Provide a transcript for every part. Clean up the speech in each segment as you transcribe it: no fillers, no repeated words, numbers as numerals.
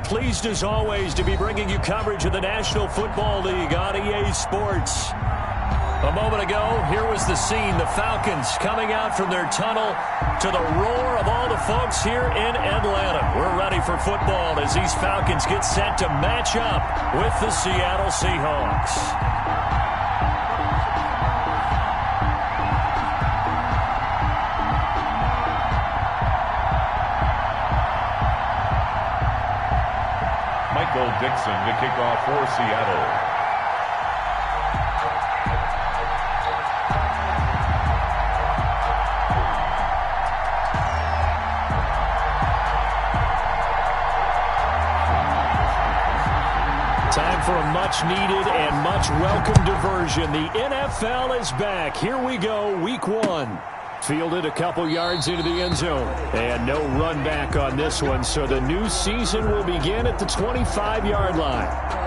pleased as always to be bringing you coverage of the National Football League on EA Sports. A moment ago, here was the scene. The Falcons coming out from their tunnel to the roar of all the folks here in Atlanta. We're ready for football as these Falcons get set to match up with the Seattle Seahawks. Dixon to kick off for Seattle. Time for a much-needed and much-welcome diversion. The NFL is back. Here we go, Week 1. Fielded a couple yards into the end zone. And no run back on this one, so the new season will begin at the 25-yard line.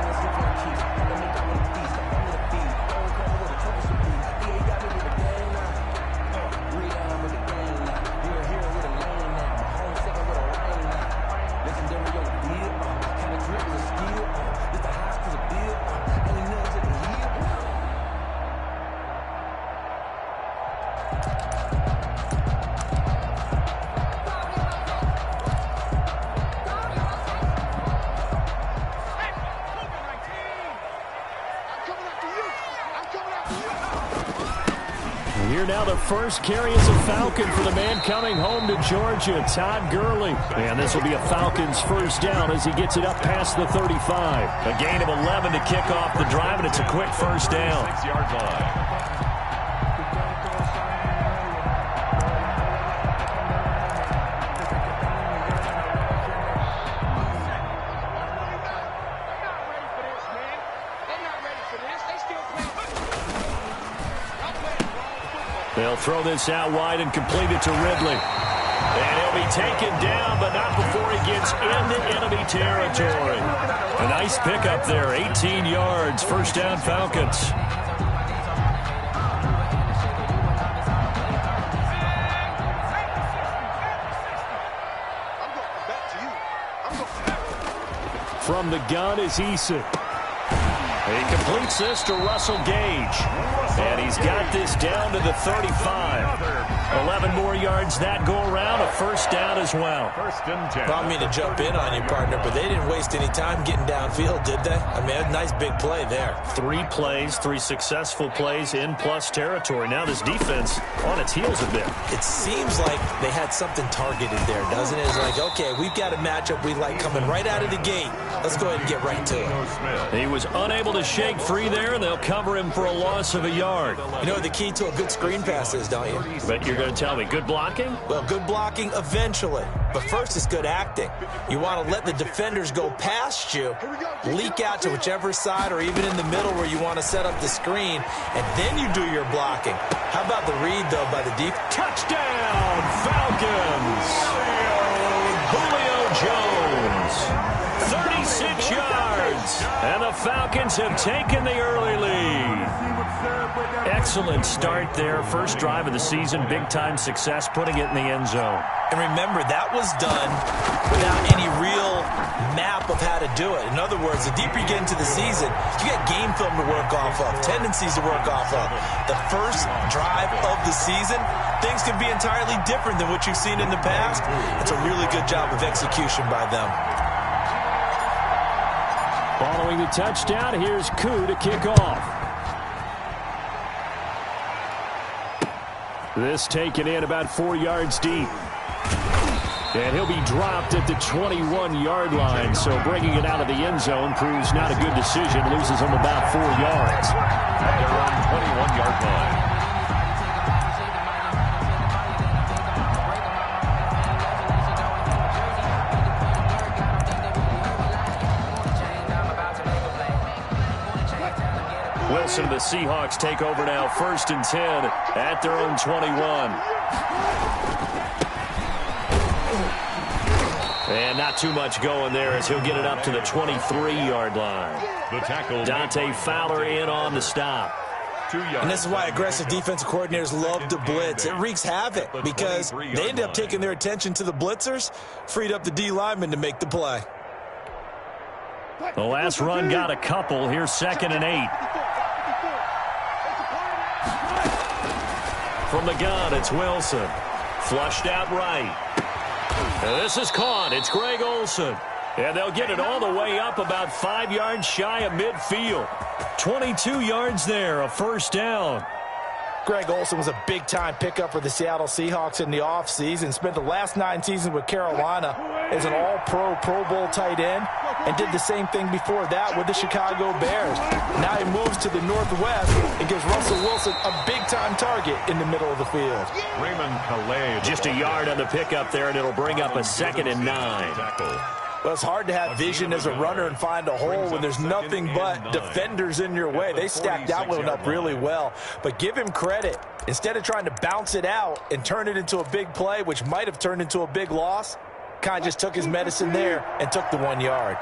Here now the first carry is a Falcon for the man coming home to Georgia, Todd Gurley. And this will be a Falcons first down as he gets it up past the 35. A gain of 11 to kick off the drive, and it's a quick first down. 6-yard line. They'll throw this out wide and complete it to Ridley. And he'll be taken down, but not before he gets into enemy territory. A nice pickup there, 18 yards, first down Falcons. From the gun is Eason. He completes this to Russell Gage. And he's got this down to the 35. 11 more yards that go around, a first down as well. First and 10. I don't mean to jump in on you, partner, but they didn't waste any time getting downfield, did they? I mean, a nice big play there. 3 plays, 3 successful plays in plus territory. Now this defense on its heels a bit. It seems like they had something targeted there, doesn't it? It's like, okay, we've got a matchup we like coming right out of the gate. Let's go ahead and get right to it. He was unable to shake free there, and they'll cover him for a loss of a yard. You know what the key to a good screen pass is, don't you? But you're going to tell me, good blocking? Well, good blocking eventually. But first, it's good acting. You want to let the defenders go past you, leak out to whichever side or even in the middle where you want to set up the screen, and then you do your blocking. How about the read, though, by the deep? Touchdown, Falcons! Julio Jones, 36 yards, and the Falcons have taken the early lead. Excellent start there. First drive of the season, big-time success, putting it in the end zone. And remember, that was done without any real map of how to do it. In other words, the deeper you get into the season, you got game film to work off of, tendencies to work off of. The first drive of the season, things can be entirely different than what you've seen in the past. It's a really good job of execution by them. Following the touchdown, here's Koo to kick off. This taken in about 4 yards deep. And he'll be dropped at the 21-yard line, so bringing it out of the end zone proves not a good decision. Loses him about 4 yards. At their own 21-yard line. Wilson and the Seahawks take over now, 1st and 10 at their own 21. And not too much going there as he'll get it up to the 23-yard line. The tackle. Dante Fowler in on the stop. 2 yards. And this is why aggressive defensive coordinators love to blitz. It wreaks havoc because they end up taking their attention to the blitzers, freed up the D lineman to make the play. The last run got a couple. Here's 2nd and 8. From the gun, it's Wilson. Flushed out right. And this is caught. It's Greg Olsen. And they'll get it all the way up about 5 yards shy of midfield. 22 yards there, a first down. Greg Olsen was a big-time pickup for the Seattle Seahawks in the offseason. Spent the last 9 seasons with Carolina as an all-pro, Pro Bowl tight end, and did the same thing before that with the Chicago Bears. Now he moves to the Northwest and gives Russell Wilson a big-time target in the middle of the field. Raymond Calais. Just a yard on the pickup there, and it'll bring up a 2nd and 9. Well, it's hard to have vision as a runner and find a hole when there's nothing but defenders in your way. They stacked that one up really well. But give him credit. Instead of trying to bounce it out and turn it into a big play, which might have turned into a big loss, kind of just took his medicine there and took the 1 yard.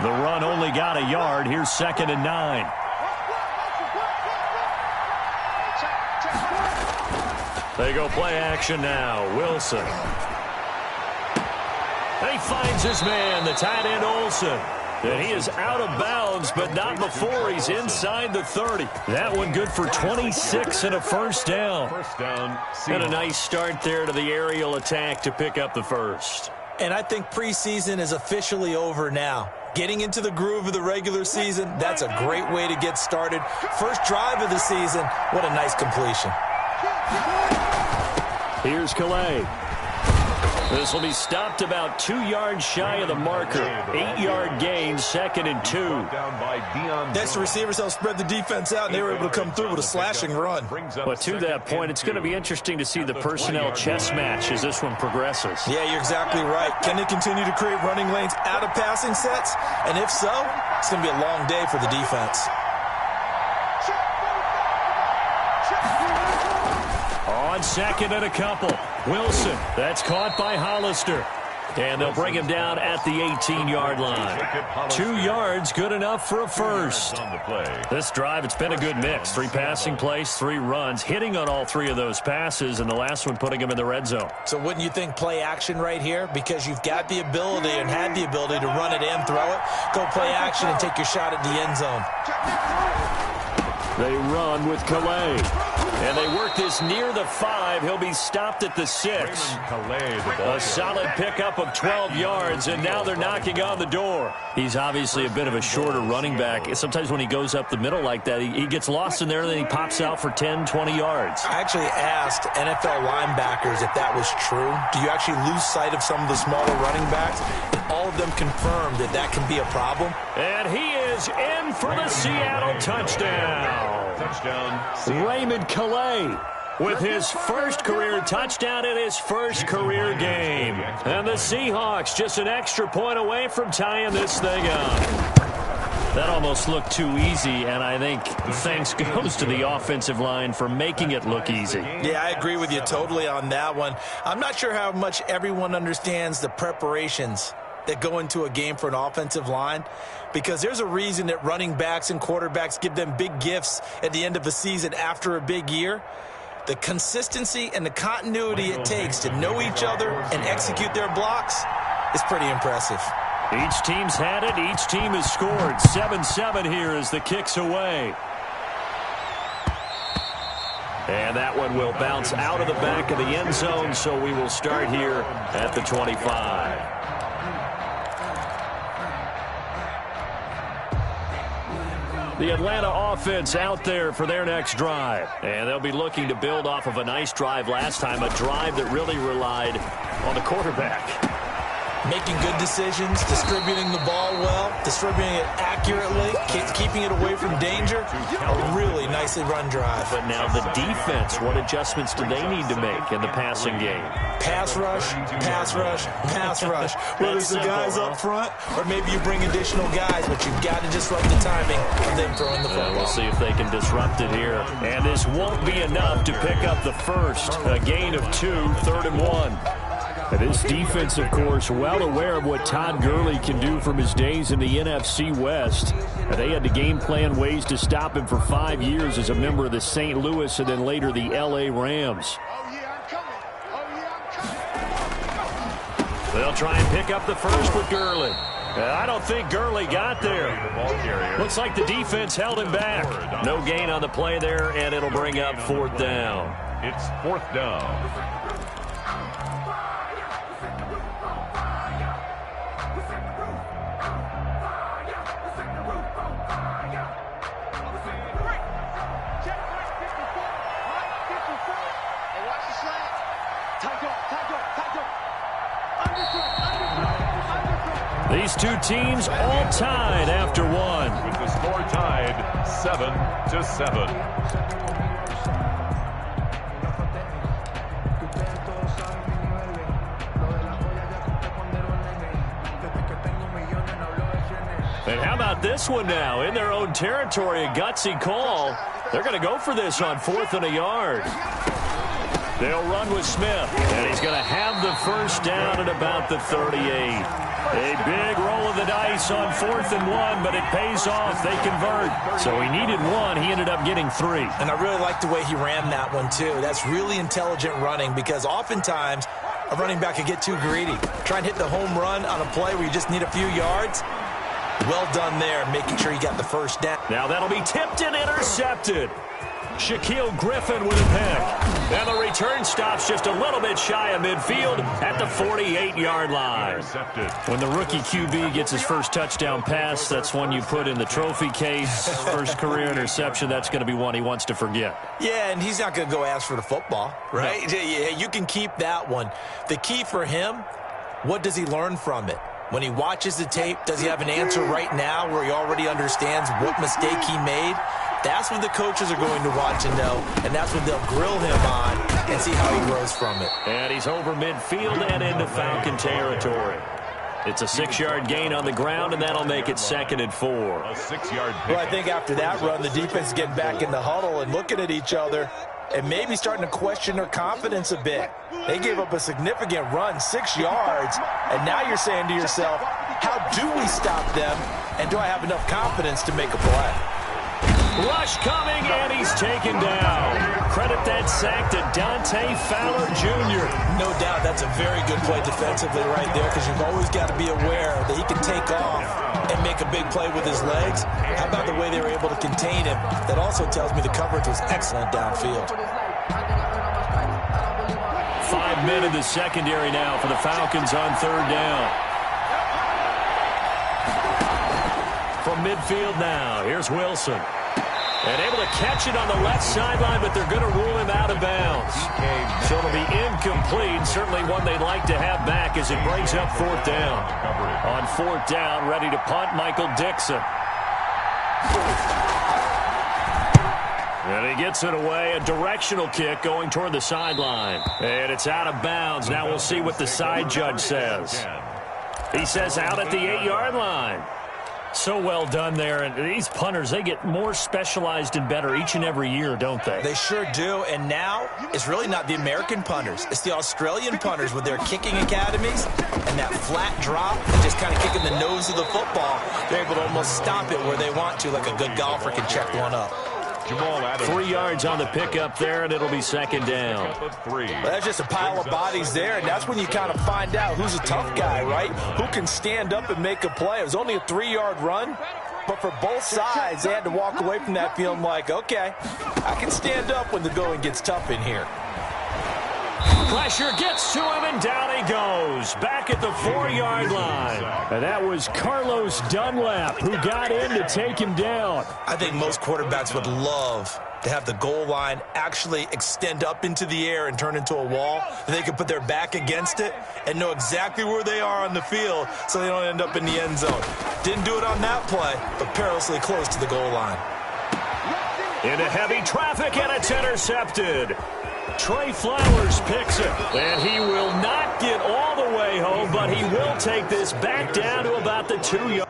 The run only got a yard. Here's 2nd and 9. They go play action now. Wilson. He finds his man, the tight end Olsen. And he is out of bounds, but not before he's inside the 30. That one good for 26 and a first down. And a nice start there to the aerial attack to pick up the first. And I think preseason is officially over now. Getting into the groove of the regular season, that's a great way to get started. First drive of the season, what a nice completion. Here's Calais. This will be stopped about 2 yards shy of the marker. 8-yard gain, 2nd and 2. Next, the receivers helped spread the defense out, and they were able to come through with a slashing run. But to that point, it's going to be interesting to see the personnel chess match as this one progresses. Yeah, you're exactly right. Can they continue to create running lanes out of passing sets? And if so, it's going to be a long day for the defense. On 2nd and a couple. Wilson, that's caught by Hollister. And they'll bring him down at the 18-yard line. 2 yards, good enough for a first. This drive, it's been a good mix. 3 passing plays, 3 runs, hitting on all 3 of those passes, and the last one putting him in the red zone. So wouldn't you think play action right here? Because you've got the ability and had the ability to run it in, throw it, go play action, and take your shot at the end zone. They run with Calais. And they work this near the 5. He'll be stopped at the 6. A solid pickup of 12 yards, and now they're knocking on the door. He's obviously a bit of a shorter running back. Sometimes when he goes up the middle like that, he gets lost in there, and then he pops out for 10, 20 yards. I actually asked NFL linebackers if that was true. Do you actually lose sight of some of the smaller running backs? And all of them confirmed that that can be a problem. And he is in for the Seattle touchdown. Raymond Calais with his first career touchdown in his first career game. And the Seahawks just an extra point away from tying this thing up. That almost looked too easy, and I think thanks goes to the offensive line for making it look easy. Yeah, I agree with you totally on that one. I'm not sure how much everyone understands the preparations that go into a game for an offensive line, because there's a reason that running backs and quarterbacks give them big gifts at the end of a season after a big year. The consistency and the continuity it takes to know each other and execute their blocks is pretty impressive. Each team's had it. Each team has scored. 7-7 here as the kick's away. And that one will bounce out of the back of the end zone, so we will start here at the 25. The Atlanta offense out there for their next drive. And they'll be looking to build off of a nice drive last time, a drive that really relied on the quarterback. Making good decisions, distributing the ball well, distributing it accurately, keeping it away from danger. A really nicely run drive. But now the defense, what adjustments do they need to make in the passing game? Pass rush, pass rush, pass rush. Whether it's the guys up front or maybe you bring additional guys, but you've got to disrupt the timing of them throwing the football. We'll see if they can disrupt it here. And this won't be enough to pick up the first. A gain of 2, 3rd and 1. This defense, of course, well aware of what Todd Gurley can do from his days in the NFC West. They had to game plan ways to stop him for 5 years as a member of the St. Louis and then later the L.A. Rams. They'll try and pick up the first with Gurley. I don't think Gurley got there. Looks like the defense held him back. No gain on the play there, and it'll bring up 4th down. It's 4th down. These two teams all tied after one. With the score tied 7-7. And how about this one now? In their own territory, a gutsy call. They're going to go for this on 4th and a yard. They'll run with Smith, and he's going to have the first down at about the 38. A big roll of the dice on 4th and 1, but it pays off. They convert. So he needed 1. He ended up getting 3. And I really like the way he ran that one, too. That's really intelligent running because oftentimes a running back can get too greedy. Try and hit the home run on a play where you just need a few yards. Well done there, making sure you got the first down. Now that'll be tipped and intercepted. Shaquille Griffin with a pick. And the return stops just a little bit shy of midfield at the 48-yard line. When the rookie QB gets his first touchdown pass, that's one you put in the trophy case. First career interception, that's going to be one he wants to forget. Yeah, and he's not going to go ask for the football, right? No. Yeah, you can keep that one. The key for him, what does he learn from it? When he watches the tape, does he have an answer right now where he already understands what mistake he made? That's what the coaches are going to watch and know, and that's what they'll grill him on and see how he grows from it. And he's over midfield and into Falcon territory. It's a 6-yard gain on the ground, and that'll make it 2nd and 4. A 6-yard pick. Well, I think after that run, the defense is getting back in the huddle and looking at each other and maybe starting to question their confidence a bit. They gave up a significant run, 6 yards, and now you're saying to yourself, how do we stop them, and do I have enough confidence to make a play? Rush coming, and he's taken down. Credit that sack to Dante Fowler Jr. No doubt that's a very good play defensively right there because you've always got to be aware that he can take off and make a big play with his legs. How about the way they were able to contain him? That also tells me the coverage was excellent downfield. 5 men in the secondary now for the Falcons on 3rd down. From midfield now, here's Wilson. And able to catch it on the left sideline, but they're going to rule him out of bounds. So it'll be incomplete. Certainly one they'd like to have back as it brings up 4th down. On 4th down, ready to punt, Michael Dixon. And he gets it away, a directional kick going toward the sideline. And it's out of bounds. Now we'll see what the side judge says. He says out at the 8-yard line. So well done there. And these punters, they get more specialized and better each and every year, don't they? They sure do. And now it's really not the American punters. It's the Australian punters with their kicking academies and that flat drop and just kind of kicking the nose of the football. They're able to almost stop it where they want to, like a good golfer can check one up. 3 yards on the pickup there, and it'll be 2nd down. Well, that's just a pile of bodies there, and that's when you kind of find out who's a tough guy, right? Who can stand up and make a play. It was only a 3-yard run, but for both sides, they had to walk away from that feeling like, okay, I can stand up when the going gets tough in here. Pressure gets to him, and down he goes. Back at the 4-yard line. And that was Carlos Dunlap who got in to take him down. I think most quarterbacks would love to have the goal line actually extend up into the air and turn into a wall. They can put their back against it and know exactly where they are on the field so they don't end up in the end zone. Didn't do it on that play, but perilously close to the goal line. Into heavy traffic, and it's intercepted. Trey Flowers picks it, and he will not get all the way home, but he will take this back down to about the 2-yard line.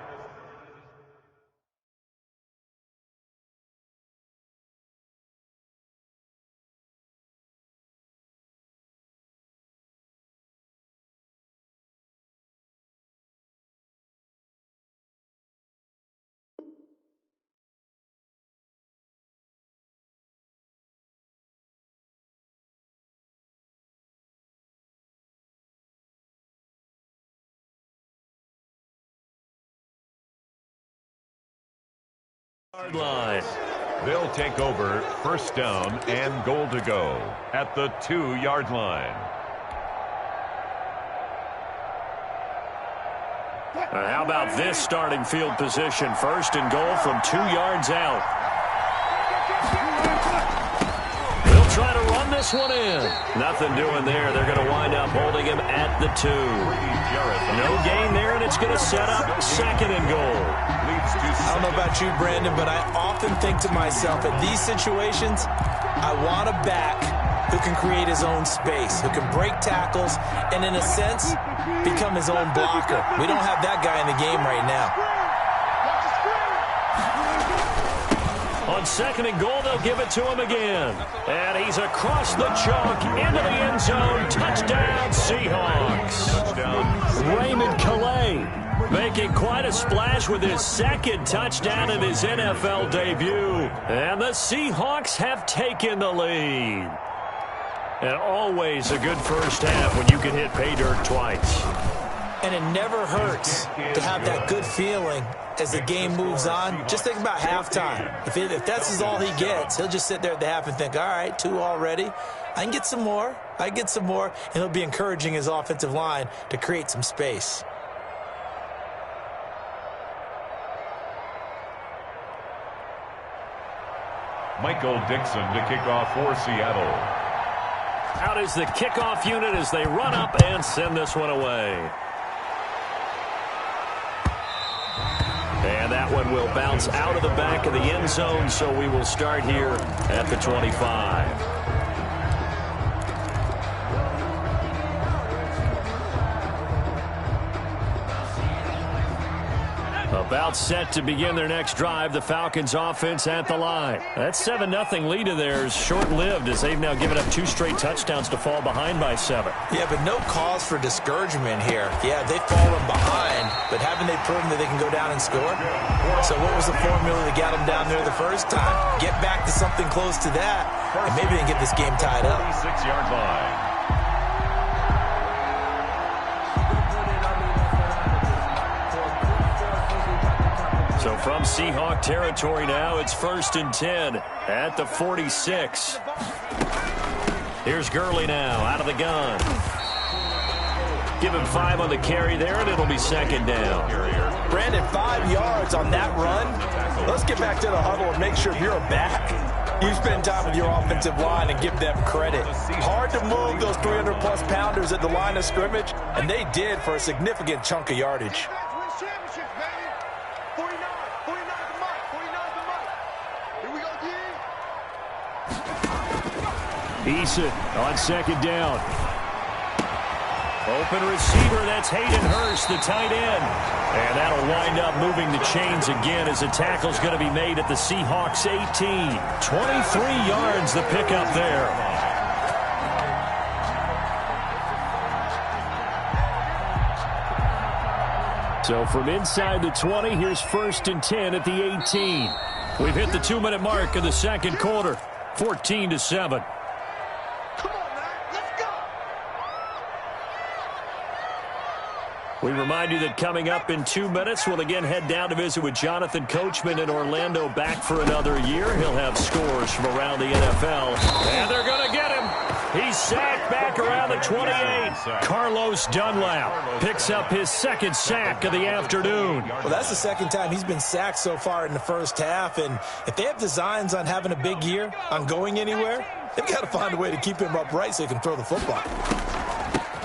Line. They'll take over first down and goal to go at the 2-yard line. How about this starting field position? First and goal from 2 yards out. They'll try to run this one in. Nothing doing there. They're going to wind up holding him at the 2. No gain there, and it's going to set up second and goal. I don't know about you, Brandon, but I often think to myself, at these situations, I want a back who can create his own space, who can break tackles, and in a sense, become his own blocker. We don't have that guy in the game right now. On second and goal, they'll give it to him again. And he's across the chalk into the end zone. Touchdown, Seahawks. Touchdown. Raymond Calais making quite a splash with his second touchdown in his NFL debut. And the Seahawks have taken the lead. And always a good first half when you can hit pay dirt twice. And it never hurts to have that good feeling as the game moves on. Just think about halftime. If that's all he gets, he'll just sit there at the half and think, all right, 2 already. I can get some more. And he'll be encouraging his offensive line to create some space. Michael Dixon to kick off for Seattle. Out is the kickoff unit as they run up and send this one away. And that one will bounce out of the back of the end zone, so we will start here at the 25. About set to begin their next drive, the Falcons offense at the line. That 7-0 lead of theirs short-lived as they've now given up 2 straight touchdowns to fall behind by 7. Yeah, but no cause for discouragement here. Yeah, they've fallen behind, but haven't they proven that they can go down and score? So what was the formula that got them down there the first time? Get back to something close to that, and maybe they can get this game tied up. 36-yard line. So from Seahawk territory now, it's 1st and 10 at the 46. Here's Gurley now out of the gun. Give him 5 on the carry there, and it'll be 2nd down. Brandon, 5 yards on that run. Let's get back to the huddle and make sure you're a back. You spend time with your offensive line and give them credit. Hard to move those 300-plus pounders at the line of scrimmage, and they did for a significant chunk of yardage. Eason on 2nd down. Open receiver, that's Hayden Hurst, the tight end. And that'll wind up moving the chains again as the tackle's going to be made at the Seahawks 18. 23 yards the pickup there. So from inside the 20, here's 1st and 10 at the 18. We've hit the 2-minute mark of the second quarter. 14-7. We remind you that coming up in 2 minutes, we'll again head down to visit with Jonathan Coachman in Orlando, back for another year. He'll have scores from around the NFL. And they're going to get him. He's sacked back around the 28. Carlos Dunlap picks up his 2nd sack of the afternoon. Well, that's the 2nd time he's been sacked so far in the first half. And if they have designs on having a big year, on going anywhere, they've got to find a way to keep him upright so he can throw the football.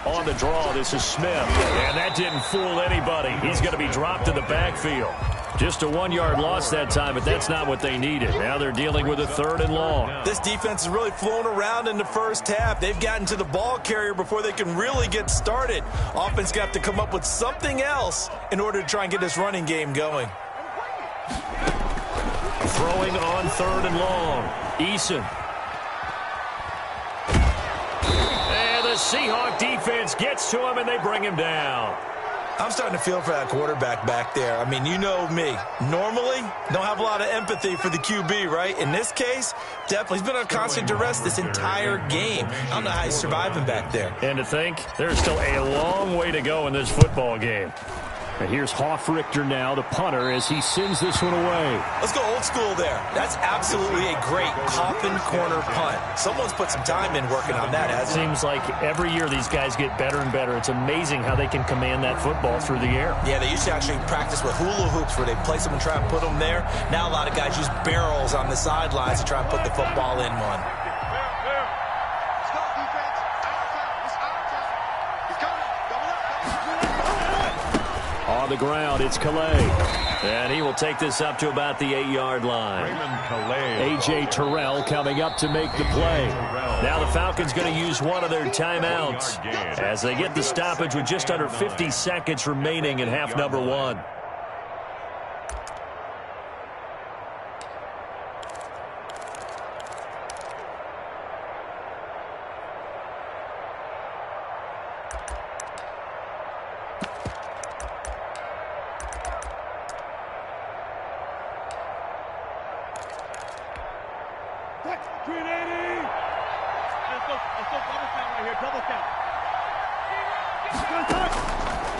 On the draw, this is Smith. And that didn't fool anybody. He's going to be dropped in the backfield. Just a 1-yard loss that time, but that's not what they needed. Now they're dealing with a 3rd and long. This defense is really flown around in the first half. They've gotten to the ball carrier before they can really get started. Offense got to come up with something else in order to try and get this running game going. Throwing on 3rd and long. Eason. The Seahawk defense gets to him, and they bring him down. I'm starting to feel for that quarterback back there. I mean, you know me. Normally, don't have a lot of empathy for the QB, right? In this case, definitely. He's been on constant duress this entire game. I don't know how he's surviving back there. And to think, there's still a long way to go in this football game. And here's Hofrichter now, the punter, as he sends this one away. Let's go old school there. That's absolutely a great coffin corner punt. Someone's put some time in working on that, hasn't it? Seems like every year these guys get better and better. It's amazing how they can command that football through the air. Yeah, they used to actually practice with hula hoops where they place them and try and put them there. Now a lot of guys use barrels on the sidelines to try and put the football in one. On the ground, it's Calais. And he will take this up to about the 8-yard line. A.J. Terrell coming up to make the play. Now the Falcons going to use one of their timeouts as they get the stoppage with just under 50 seconds remaining in half number 1.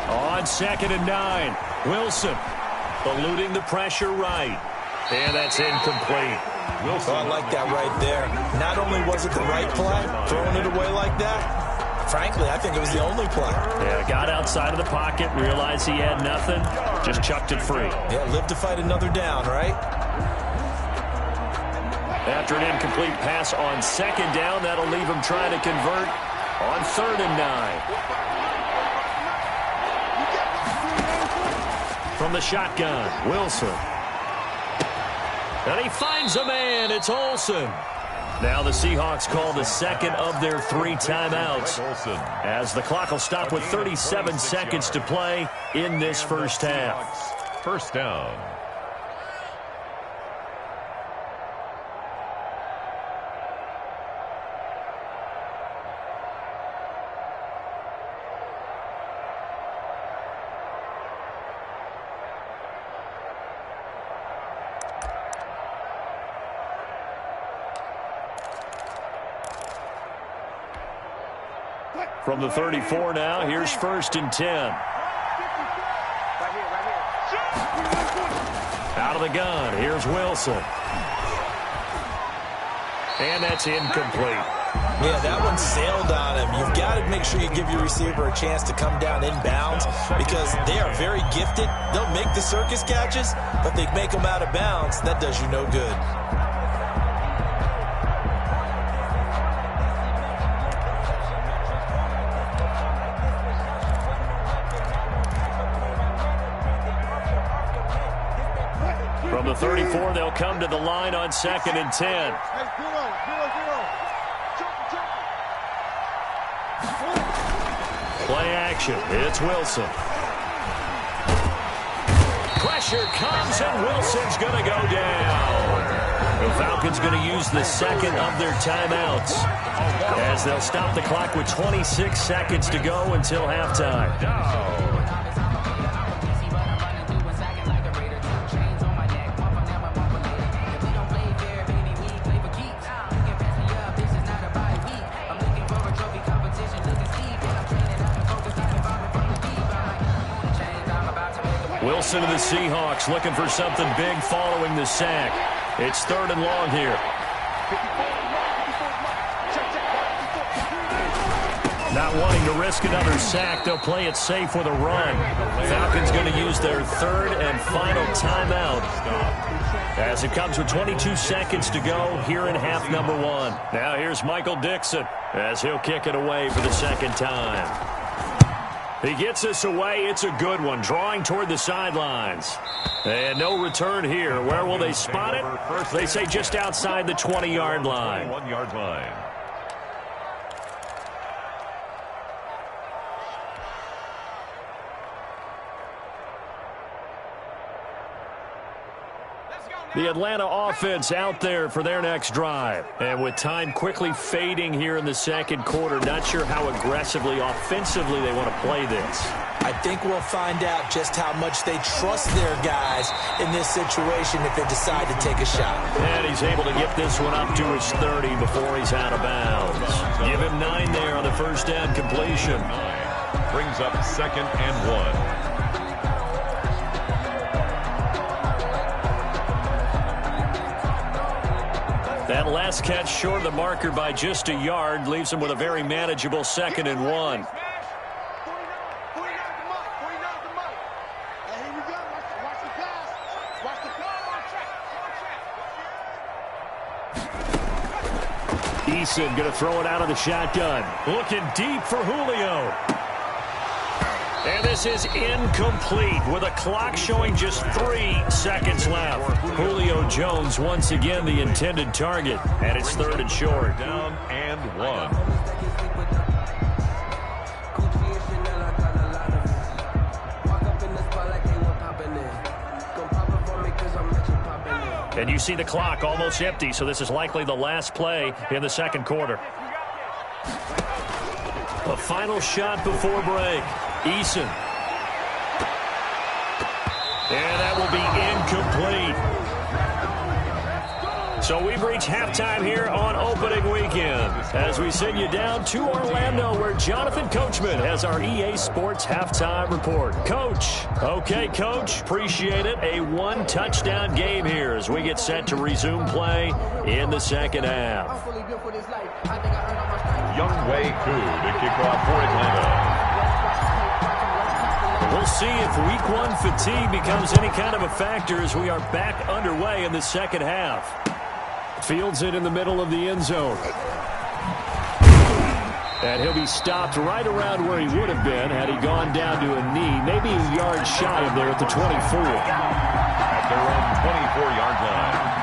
On 2nd and 9, Wilson eluding the pressure right. And that's incomplete. Wilson, I like that right there. Not only was it the right play, throwing it away like that, frankly, I think it was the only play. Yeah, got outside of the pocket, realized he had nothing, just chucked it free. Yeah, live to fight another down, right? After an incomplete pass on 2nd down, that'll leave him trying to convert on 3rd and 9. From the shotgun, Wilson. And he finds a man. It's Olsen. Now the Seahawks call the second of their 3 timeouts as the clock will stop with 37 seconds to play in this first half. First down. From the 34 now, here's 1st and 10. Out of the gun, here's Wilson. And that's incomplete. Yeah, that one sailed on him. You've got to make sure you give your receiver a chance to come down inbounds because they are very gifted. They'll make the circus catches, but they make them out of bounds. That does you no good. From the 34, they'll come to the line on 2nd and 10. Play action. It's Wilson. Pressure comes, and Wilson's going to go down. The Falcons going to use the second of their timeouts as they'll stop the clock with 26 seconds to go until halftime. Wilson to the Seahawks looking for something big following the sack. It's 3rd and long here. Not wanting to risk another sack, they'll play it safe with a run. Falcons going to use their 3rd and final timeout as it comes with 22 seconds to go here in half number 1. Now here's Michael Dixon as he'll kick it away for the 2nd time. He gets this away. It's a good one. Drawing toward the sidelines. And no return here. Where will they spot it? They say just outside the 20-yard line. 1-yard line. The Atlanta offense out there for their next drive. And with time quickly fading here in the 2nd quarter, not sure how aggressively, offensively they want to play this. I think we'll find out just how much they trust their guys in this situation if they decide to take a shot. And he's able to get this one up to his 30 before he's out of bounds. Give him 9 there on the first down completion. Brings up 2nd and 1. That last catch short of the marker by just a yard leaves him with a very manageable 2nd and 1. Eason going to throw it out of the shotgun. Looking deep for Julio. And this is incomplete with a clock showing just 3 seconds left. Julio Jones once again the intended target, and it's 3rd and short. Down and 1. And you see the clock almost empty, so this is likely the last play in the 2nd quarter. A final shot before break. Eason. And that will be incomplete. So we've reached halftime here on opening weekend as we send you down to Orlando where Jonathan Coachman has our EA Sports halftime report. Coach. Okay, Coach. Appreciate it. A 1-touchdown game here as we get set to resume play in the 2nd half. Young Wei Koo to kick off for Atlanta. We'll see if Week 1 fatigue becomes any kind of a factor as we are back underway in the 2nd half. Fields it in the middle of the end zone. And he'll be stopped right around where he would have been had he gone down to a knee, maybe a yard shy of there at the 24. At their own 24-yard line.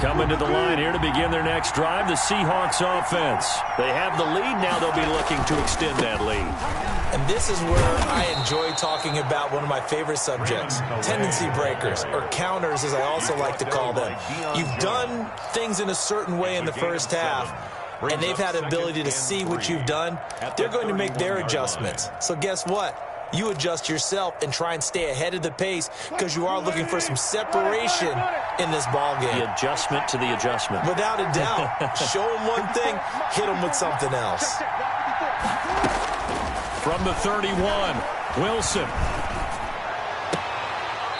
Coming to the line here to begin their next drive, the Seahawks offense. They have the lead. Now they'll be looking to extend that lead. And this is where I enjoy talking about one of my favorite subjects, tendency breakers, or counters as I also like to call them. You've done things in a certain way in the first half, and they've had the ability to see what you've done. They're going to make their adjustments. So guess what? You adjust yourself and try and stay ahead of the pace because you are looking for some separation in this ball game. The adjustment to the adjustment. Without a doubt. Show them one thing, hit them with something else. From the 31, Wilson.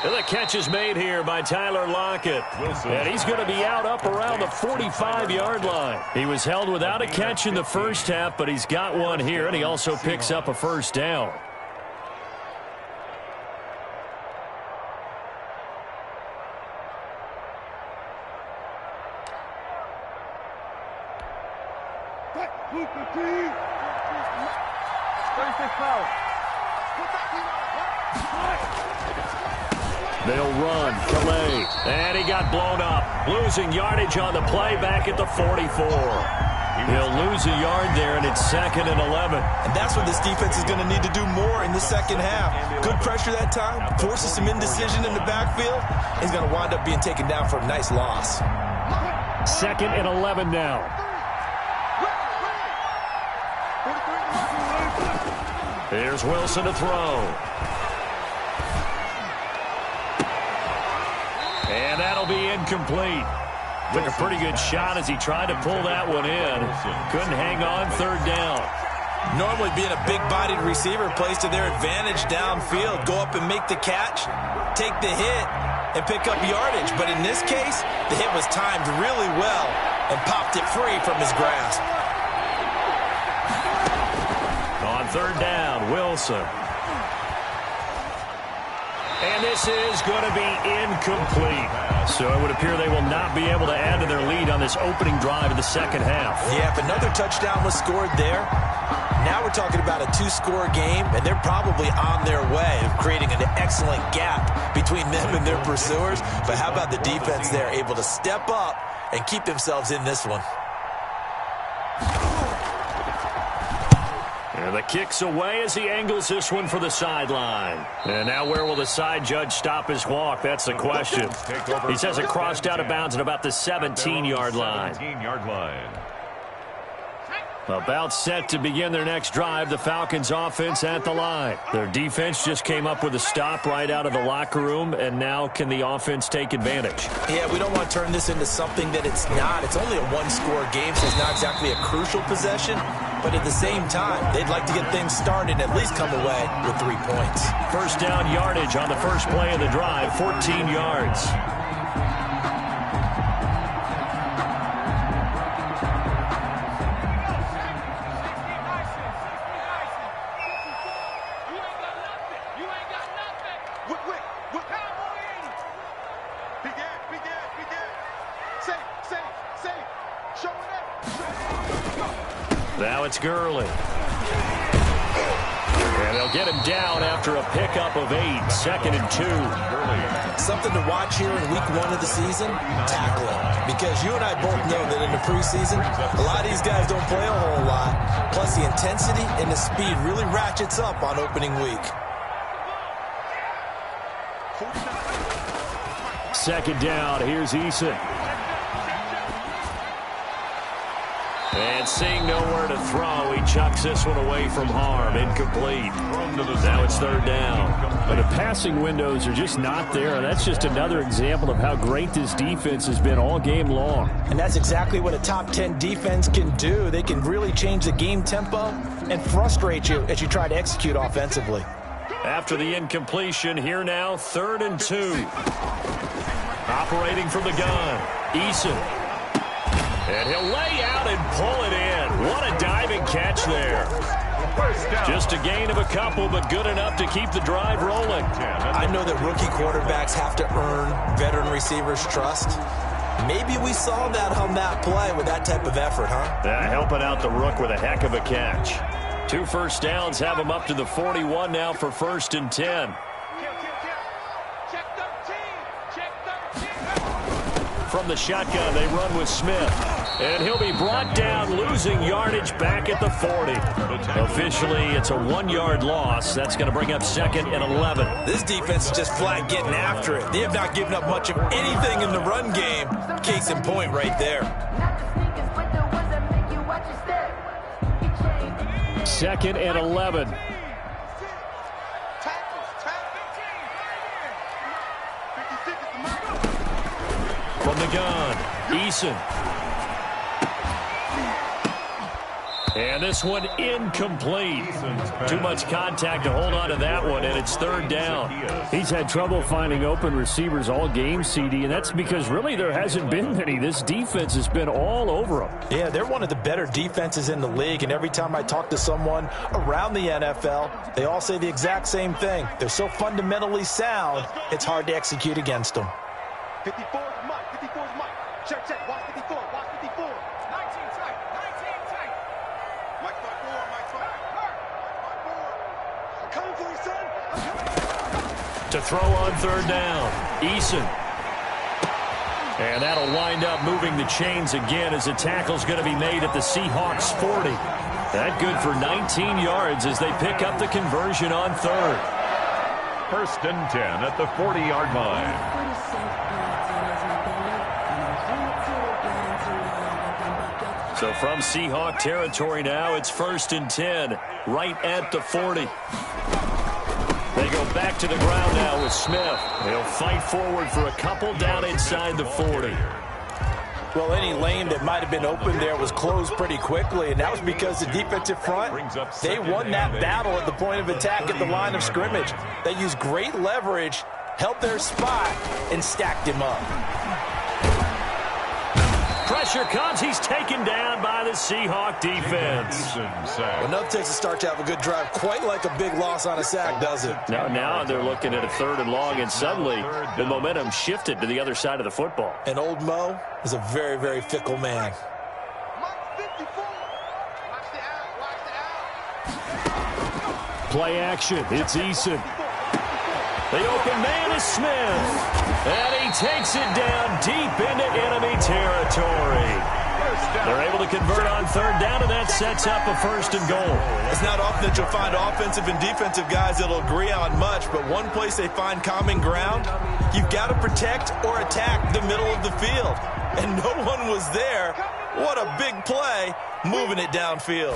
And the catch is made here by Tyler Lockett. And he's going to be out up around the 45-yard line. He was held without a catch in the first half, but he's got one here, and he also picks up a first down. They'll run. Calais. And he got blown up. Losing yardage on the play back at the 44. He'll lose a yard there, and it's 2nd and 11. And that's what this defense is going to need to do more in the 2nd half. Good pressure that time. Forces some indecision in the backfield. He's going to wind up being taken down for a nice loss. 2nd and 11 now. Here's Wilson to throw. And that'll be incomplete. Took a pretty good shot as he tried to pull that one in. Couldn't hang on 3rd down. Normally being a big-bodied receiver plays to their advantage downfield. Go up and make the catch, take the hit, and pick up yardage. But in this case, the hit was timed really well and popped it free from his grasp. On 3rd down, Wilson. And this is going to be incomplete. So it would appear they will not be able to add to their lead on this opening drive of the 2nd half. Yeah, if another touchdown was scored there, now we're talking about a 2-score game, and they're probably on their way of creating an excellent gap between them and their pursuers. But how about the defense there, able to step up and keep themselves in this one? And the kick's away as he angles this one for the sideline. And now where will the side judge stop his walk? That's the question. He says it crossed out of bounds at about the 17-yard line. About set to begin their next drive, the Falcons offense at the line. Their defense just came up with a stop right out of the locker room, and now can the offense take advantage? Yeah, we don't want to turn this into something that it's not. It's only a 1-score game, so it's not exactly a crucial possession. but at the same time, they'd like to get things started and at least come away with 3 points. First down yardage on the first play of the drive, 14 yards. Now it's Gurley. And they'll get him down after a pickup of 8, 2nd and 2. Something to watch here in week 1 of the season, tackling. Because you and I both know that in the preseason, a lot of these guys don't play a whole lot. Plus the intensity and the speed really ratchets up on opening week. 2nd down, here's Eason. And seeing nowhere to throw, he chucks this one away from harm. Incomplete. Now it's 3rd down. But the passing windows are just not there. That's just another example of how great this defense has been all game long. And that's exactly what a top 10 defense can do. They can really change the game tempo and frustrate you as you try to execute offensively. After the incompletion, here now, 3rd and 2. Operating from the gun, Eason. And he'll lay out and pull it in. What a diving catch there. Just a gain of a couple, but good enough to keep the drive rolling. I know that rookie quarterbacks have to earn veteran receivers' trust. Maybe we saw that on that play with that type of effort, huh? Yeah, helping out the rook with a heck of a catch. 2 first downs have him up to the 41 now for 1st and 10. From the shotgun, they run with Smith. And he'll be brought down, losing yardage back at the 40. Officially, it's a 1-yard loss. That's going to bring up 2nd and 11. This defense is just flat getting after it. They have not given up much of anything in the run game. Case in point right there. 2nd and 11. From the gun, Eason. And this one incomplete. Too much contact to hold on to that one, and it's 3rd down. He's had trouble finding open receivers all game, CD, and that's because really there hasn't been many. This defense has been all over them. Yeah, they're one of the better defenses in the league, and every time I talk to someone around the NFL, they all say the exact same thing. They're so fundamentally sound, it's hard to execute against them. 54 is Mike. 54 is Mike. Check, check. Watch 54. Watch 54. 19 tight. 19 tight. Mike 54. Mike 54. I'm coming for you, son. To throw on 3rd down, Eason. And that'll wind up moving the chains again as the tackle's going to be made at the Seahawks 40. That good for 19 yards as they pick up the conversion on 3rd. 1st and 10 at the 40-yard line. So from Seahawk territory now, it's 1st and 10, right at the 40. They go back to the ground now with Smith. They'll fight forward for a couple down inside the 40. Well, any lane that might have been open there was closed pretty quickly, and that was because the defensive front, they won that battle at the point of attack at the line of scrimmage. They used great leverage, held their spot, and stacked him up. Pressure comes. He's taken down by the Seahawk defense. Well, enough takes a start to have a good drive. Quite like a big loss on a sack, does it? Now they're looking at a 3rd and long, and suddenly the momentum shifted to the other side of the football. And old Mo is a very, very fickle man. Mike 54. Watch the out. Watch the out. Play action. It's Eason. The open man is Smith. And he takes it down deep into enemy territory. They're able to convert on 3rd down, and that sets up a 1st and goal. It's not often that you'll find offensive and defensive guys that'll agree on much, but one place they find common ground, you've got to protect or attack the middle of the field. And no one was there. What a big play, moving it downfield.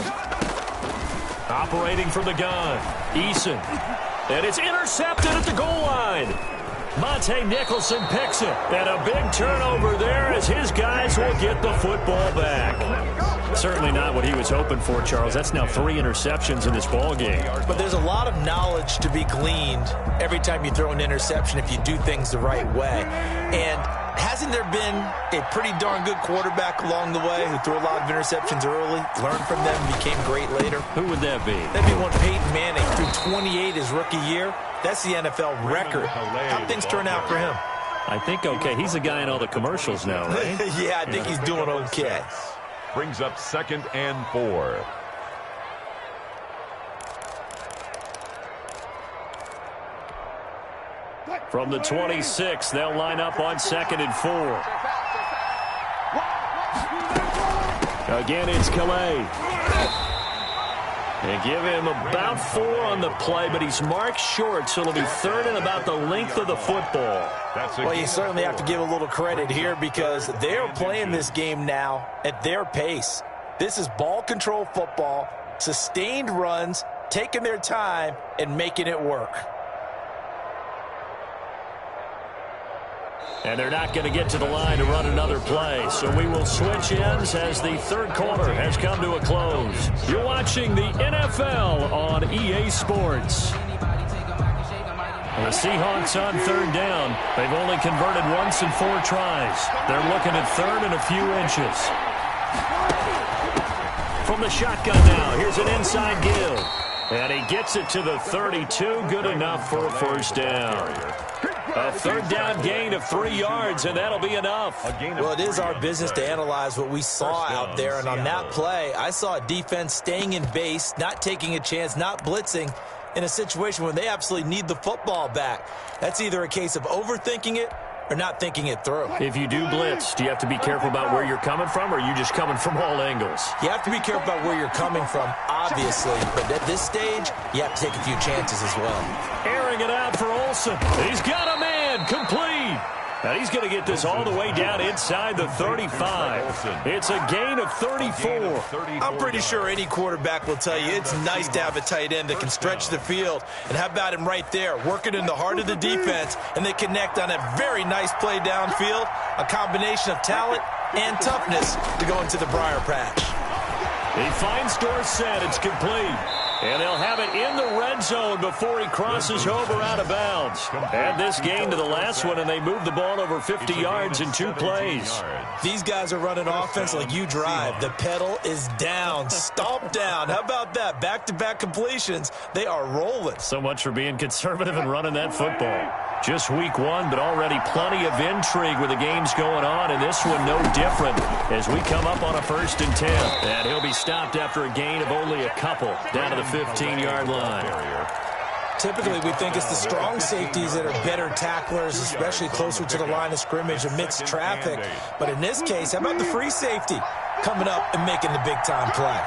Operating from the gun, Eason. And it's intercepted at the goal line. Monte Nicholson picks it. And a big turnover there as his guys will get the football back. Certainly not what he was hoping for, Charles. That's now 3 interceptions in this ball game. But there's a lot of knowledge to be gleaned every time you throw an interception if you do things the right way. And hasn't there been a pretty darn good quarterback along the way who threw a lot of interceptions early, learned from them, and became great later? Who would that be? That'd be one Peyton Manning threw 28 his rookie year. That's the NFL record. How'd things turn out for him? I think okay. He's a guy in all the commercials now, right? Yeah, I think he's doing okay. Brings up 2nd and 4. From the 26, they'll line up on 2nd and 4. Again, it's Calais. They give him about 4 on the play, but he's marked short, so it'll be 3rd and about the length of the football. Well, you certainly have to give a little credit here because they're playing this game now at their pace. This is ball control football, sustained runs, taking their time, and making it work. And they're not going to get to the line to run another play. So we will switch ends as the 3rd quarter has come to a close. You're watching the NFL on EA Sports. The Seahawks on 3rd down. They've only converted once in 4 tries. They're looking at 3rd and a few inches. From the shotgun now, here's an inside give. And he gets it to the 32. Good enough for a 1st down. A 3rd down gain of 3 yards, and that'll be enough. Well, it is our business to analyze what we saw out there, and on that play, I saw a defense staying in base, not taking a chance, not blitzing in a situation where they absolutely need the football back. That's either a case of overthinking it or not thinking it through. If you do blitz, do you have to be careful about where you're coming from, or are you just coming from all angles? You have to be careful about where you're coming from, obviously, but at this stage, you have to take a few chances as well. Airing it out for Olsen. He's got a man, complete. And he's going to get this all the way down inside the 35. It's a gain of 34. I'm pretty sure any quarterback will tell you it's nice to have a tight end that can stretch the field. And how about him right there, working in the heart of the defense, and they connect on a very nice play downfield, a combination of talent and toughness to go into the briar patch. He finds Dorsett. It's complete. And they'll have it in the red zone before he crosses over out of bounds. Add this gain to the last one, and they move the ball over 50 yards in 2 plays. These guys are running offense like you drive. The pedal is down, stomp down. How about that? Back-to-back completions. They are rolling. So much for being conservative and running that football. Just week 1, but already plenty of intrigue with the games going on, and this one no different as we come up on a 1st and 10. And he'll be stopped after a gain of only a couple down to the 15-yard line. Typically, we think it's the strong safeties that are better tacklers, especially closer to the line of scrimmage amidst traffic. But in this case, how about the free safety coming up and making the big-time play?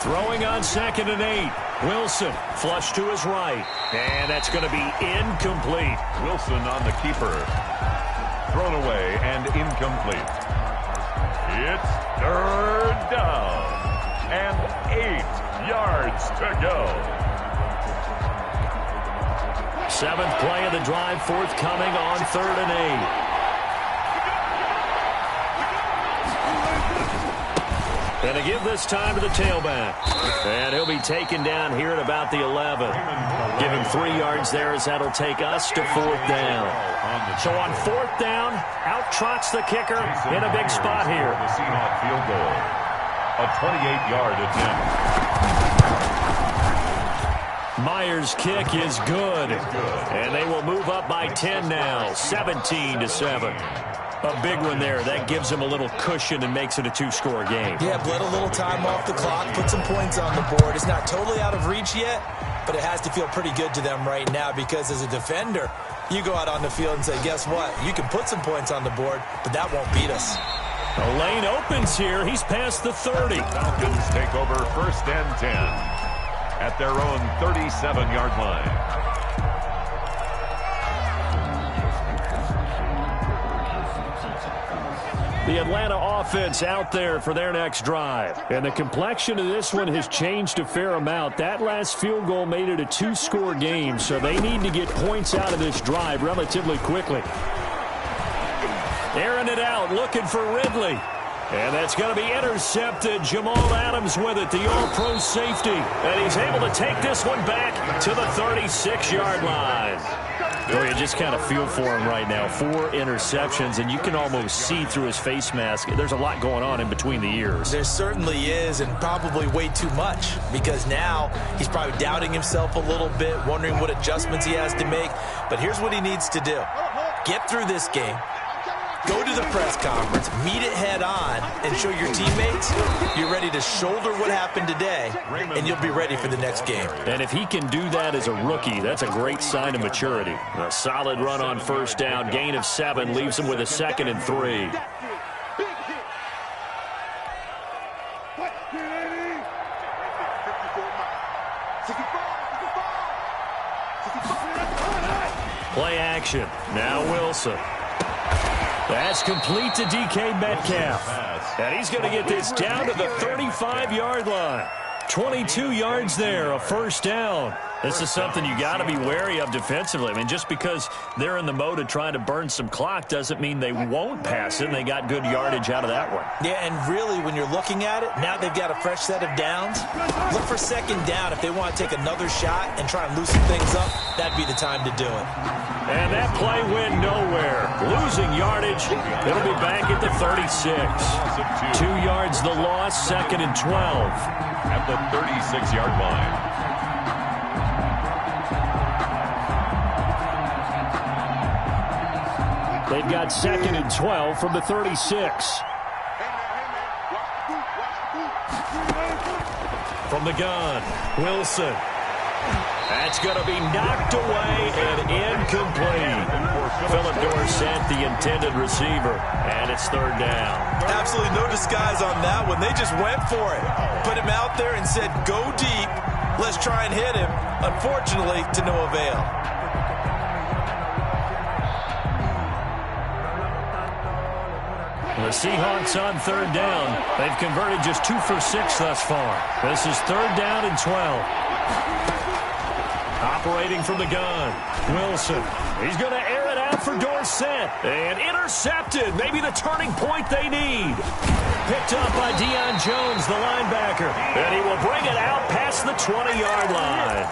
Throwing on 2nd and 8. Wilson flush to his right. And that's going to be incomplete. Wilson on the keeper. Thrown away and incomplete. It's 3rd down and 8 yards to go. 7th play of the drive, forthcoming on 3rd and 8. And they give this time to the tailback. And he'll be taken down here at about the 11. Give him 3 yards there as that'll take us to 4th down. So on 4th down, out trots the kicker in a big spot here. The Seahawks field goal. A 28-yard attempt. Myers' kick is good. And they will move up by 10 now, 17-7. A big one there. That gives them a little cushion and makes it a 2-score game. Yeah, bled a little time off the clock, put some points on the board. It's not totally out of reach yet, but it has to feel pretty good to them right now because as a defender, you go out on the field and say, guess what? You can put some points on the board, but that won't beat us. The lane opens here. He's past the 30. Falcons take over 1st and 10 at their own 37-yard line. The Atlanta offense out there for their next drive. And the complexion of this one has changed a fair amount. That last field goal made it a 2-score game, so they need to get points out of this drive relatively quickly. Airing it out, looking for Ridley. And that's going to be intercepted. Jamal Adams with it, the all-pro safety. And he's able to take this one back to the 36-yard line. Oh, you just kind of feel for him right now. 4 interceptions, and you can almost see through his face mask. There's a lot going on in between the ears. There certainly is, and probably way too much, because now he's probably doubting himself a little bit, wondering what adjustments he has to make. But here's what he needs to do. Get through this game. Go to the press conference, meet it head on, and show your teammates you're ready to shoulder what happened today, and you'll be ready for the next game. And if he can do that as a rookie, that's a great sign of maturity. A solid run on first down, gain of 7, leaves him with a 2nd and 3. Play action. Now Wilson. That's complete to DK Metcalf. And he's going to get this down to the 35-yard line. 22 yards there, a first down. This is something you got to be wary of defensively. I mean, just because they're in the mode of trying to burn some clock doesn't mean they won't pass it, and they got good yardage out of that one. Yeah, and really, when you're looking at it, now they've got a fresh set of downs. Look for 2nd down. If they want to take another shot and try and loosen things up, that'd be the time to do it. And that play went nowhere. Losing yardage. It'll be back at the 36. 2 yards the loss, 2nd and 12. At the 36-yard line. They've got 2nd and 12 from the 36. From the gun, Wilson. That's going to be knocked away and incomplete. Philip Dorsett, the intended receiver, and it's 3rd down. Absolutely no disguise on that one. They just went for it. Put him out there and said, go deep. Let's try and hit him. Unfortunately, to no avail. The Seahawks on 3rd down. They've converted just 2 for 6 thus far. This is 3rd down and 12. Operating from the gun, Wilson. He's going to air it out for Dorsett. And intercepted. Maybe the turning point they need. Picked up by Deion Jones, the linebacker. And he will bring it out past the 20-yard line.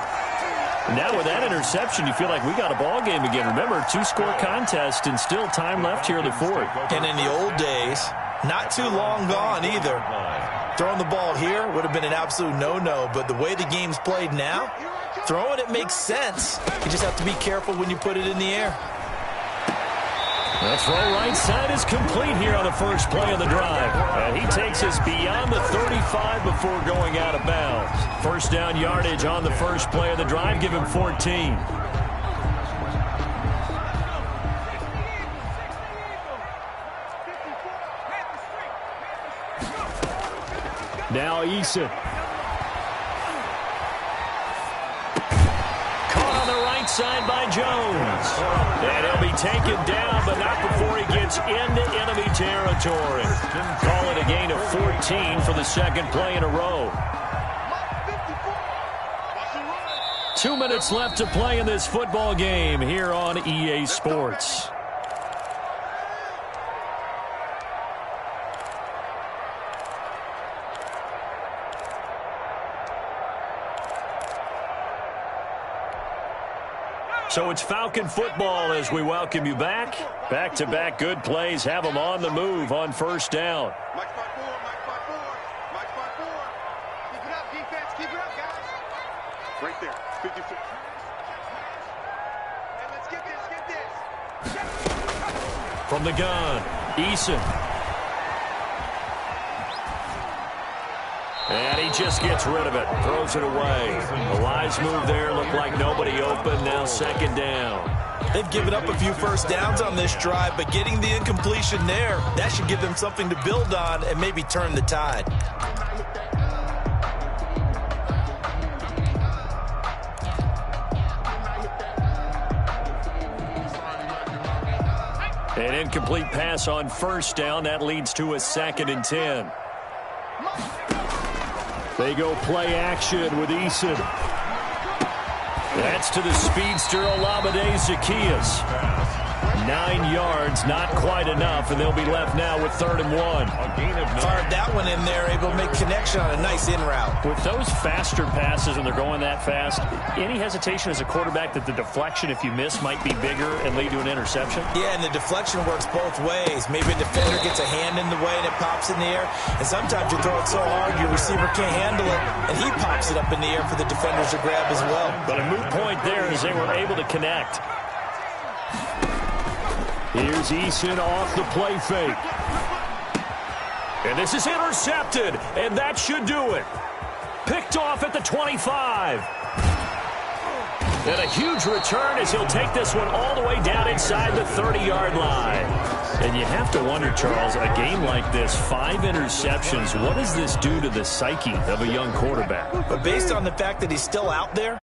Now with that interception, you feel like we got a ball game again. Remember, 2-score contest and still time left here in the 4th. And in the old days, not too long gone either. Throwing the ball here would have been an absolute no-no, but the way the game's played now, throwing it makes sense. You just have to be careful when you put it in the air. The throw right side is complete here on the first play of the drive. And he takes us beyond the 35 before going out of bounds. First down yardage on the first play of the drive. Give him 14. Now Eason. Side by Jones. And he'll be taken down, but not before he gets into enemy territory. Call it a gain of 14 for the 2nd play in a row. 2 minutes left to play in this football game here on EA Sports. So it's Falcon football as we welcome you back. Back-to-back good plays have them on the move on first down. Mike 5-4, Mike 5-4, Mike 5-4. Keep it up, defense. Keep it up, guys. Right there. 56. Hey, let's get this. From the gun, Eason. And he just gets rid of it, throws it away. A wise move there, looked like nobody open, now 2nd down. They've given up a few first downs on this drive, but getting the incompletion there, that should give them something to build on and maybe turn the tide. An incomplete pass on first down. That leads to a 2nd and 10. They go play action with Eason. That's to the speedster Olamide Zaccheaus. 9 yards, not quite enough, and they'll be left now with 3rd and 1. Fired that one in there, able to make connection on a nice in route. With those faster passes and they're going that fast, any hesitation as a quarterback that the deflection, if you miss, might be bigger and lead to an interception? Yeah, and the deflection works both ways. Maybe a defender gets a hand in the way and it pops in the air, and sometimes you throw it so hard your receiver can't handle it, and he pops it up in the air for the defenders to grab as well. But a moot point there as they were able to connect. Here's Eason off the play fake. And this is intercepted, and that should do it. Picked off at the 25. And a huge return as he'll take this one all the way down inside the 30-yard line. And you have to wonder, Charles, a game like this, 5 interceptions, what does this do to the psyche of a young quarterback? But based on the fact that he's still out there,